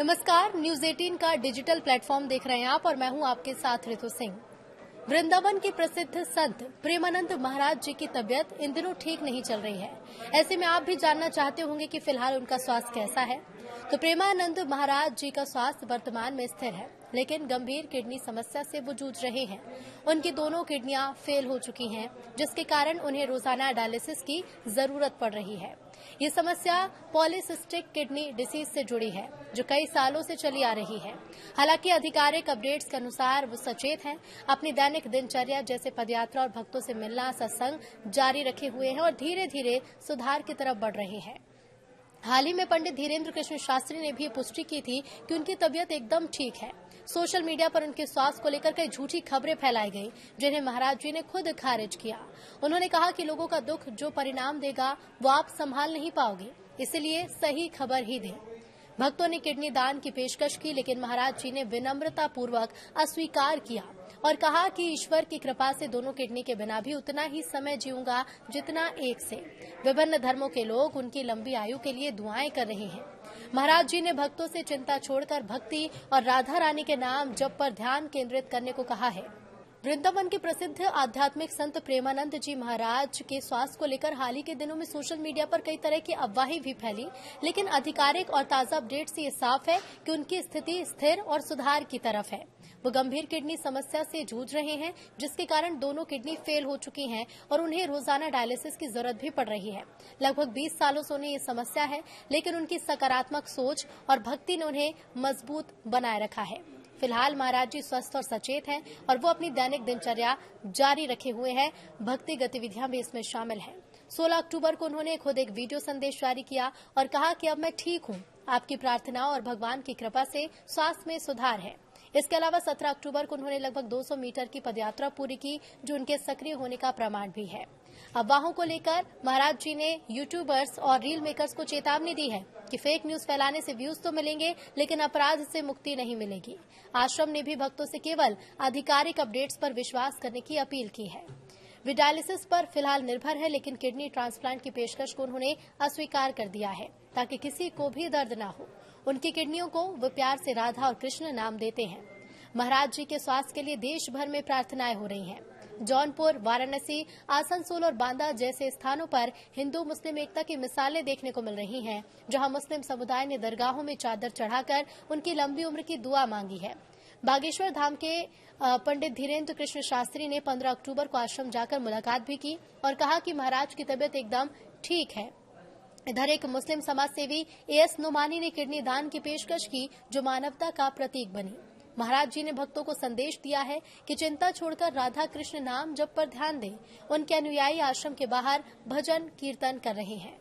नमस्कार, न्यूज 18 का digital platform देख रहे हैं आप और मैं हूं आपके साथ ऋतु सिंह। वृंदावन के प्रसिद्ध संत प्रेमानंद महाराज जी की तबीयत इन दिनों ठीक नहीं चल रही है। ऐसे में आप भी जानना चाहते होंगे कि फिलहाल उनका स्वास्थ्य कैसा है। तो प्रेमानंद महाराज जी का स्वास्थ्य वर्तमान में स्थिर है, लेकिन गंभीर किडनी समस्या से वो जूझ रहे हैं। उनकी दोनों किडनियां फेल हो चुकी हैं, जिसके कारण उन्हें रोजाना डायलिसिस की जरूरत पड़ रही है। ये समस्या पॉलीसिस्टिक किडनी डिसीज से जुड़ी है, जो कई सालों से चली आ रही है। हालांकि आधिकारिक अपडेट्स के अनुसार वो सचेत हैं, अपनी दैनिक दिनचर्या जैसे पदयात्रा और भक्तों से मिलना, सत्संग जारी रखे हुए हैं और धीरे धीरे सुधार की तरफ बढ़ रहे हैं। हाल ही में पंडित धीरेन्द्र कृष्ण शास्त्री ने भी पुष्टि की थी कि उनकी तबीयत एकदम ठीक है। सोशल मीडिया पर उनके स्वास्थ्य को लेकर कई झूठी खबरें फैलाई गई, जिन्हें महाराज जी ने खुद खारिज किया। उन्होंने कहा कि लोगों का दुख जो परिणाम देगा वो आप संभाल नहीं पाओगे, इसलिए सही खबर ही दें। भक्तों ने किडनी दान की पेशकश की, लेकिन महाराज जी ने विनम्रता पूर्वक अस्वीकार किया और कहा कि ईश्वर की कृपा से दोनों किडनी के बिना भी उतना ही समय जीऊंगा जितना एक से। विभिन्न धर्मों के लोग उनकी लंबी आयु के लिए दुआएं कर रहे हैं। महाराज जी ने भक्तों से चिंता छोड़कर भक्ति और राधा रानी के नाम जप पर ध्यान केंद्रित करने को कहा है। वृंदावन के प्रसिद्ध आध्यात्मिक संत प्रेमानंद जी महाराज के स्वास्थ्य को लेकर हाल ही के दिनों में सोशल मीडिया पर कई तरह की अफवाहें भी फैली, लेकिन आधिकारिक और ताजा अपडेट से ये साफ है कि उनकी स्थिति स्थिर और सुधार की तरफ है। वो गंभीर किडनी समस्या से जूझ रहे हैं, जिसके कारण दोनों किडनी फेल हो चुकी हैं और उन्हें रोजाना डायलिसिस की जरूरत भी पड़ रही है। लगभग 20 सालों से उन्हें ये समस्या है, लेकिन उनकी सकारात्मक सोच और भक्ति ने उन्हें मजबूत बनाए रखा है। फिलहाल महाराज जी स्वस्थ और सचेत हैं और वो अपनी दैनिक दिनचर्या जारी रखे हुए हैं। भक्ति गतिविधियां भी इसमें शामिल हैं। 16 अक्टूबर को उन्होंने खुद एक वीडियो संदेश जारी किया और कहा कि अब मैं ठीक हूं, आपकी प्रार्थना और भगवान की कृपा से स्वास्थ्य में सुधार है। इसके अलावा 17 अक्टूबर को उन्होंने लगभग 200 मीटर की पदयात्रा पूरी की, जो उनके सक्रिय होने का प्रमाण भी है। अफवाहों को लेकर महाराज जी ने यूट्यूबर्स और रील मेकर्स को चेतावनी दी है कि फेक न्यूज फैलाने से व्यूज तो मिलेंगे, लेकिन अपराध से मुक्ति नहीं मिलेगी। आश्रम ने भी भक्तों से केवल आधिकारिक अपडेट्स पर विश्वास करने की अपील की है। वे डायलिसिस पर फिलहाल निर्भर है, लेकिन किडनी ट्रांसप्लांट की पेशकश को उन्होंने अस्वीकार कर दिया है, ताकि किसी को भी दर्द न हो। उनकी किडनियों को वे प्यार से राधा और कृष्ण नाम देते हैं। महाराज जी के स्वास्थ्य के लिए देश भर में प्रार्थनाएं हो रही हैं। जौनपुर, वाराणसी, आसनसोल और बांदा जैसे स्थानों पर हिंदू मुस्लिम एकता की मिसालें देखने को मिल रही हैं, जहां मुस्लिम समुदाय ने दरगाहों में चादर चढ़ाकर उनकी लंबी उम्र की दुआ मांगी है। बागेश्वर धाम के पंडित धीरेन्द्र कृष्ण शास्त्री ने 15 अक्टूबर को आश्रम जाकर मुलाकात भी की और कहा कि महाराज की तबीयत एकदम ठीक है। इधर एक मुस्लिम समाज सेवी एएस नोमानी ने किडनी दान की पेशकश की, जो मानवता का प्रतीक बनी। महाराज जी ने भक्तों को संदेश दिया है कि चिंता छोड़कर राधा कृष्ण नाम जप पर ध्यान दें। उनके अनुयायी आश्रम के बाहर भजन कीर्तन कर रहे हैं।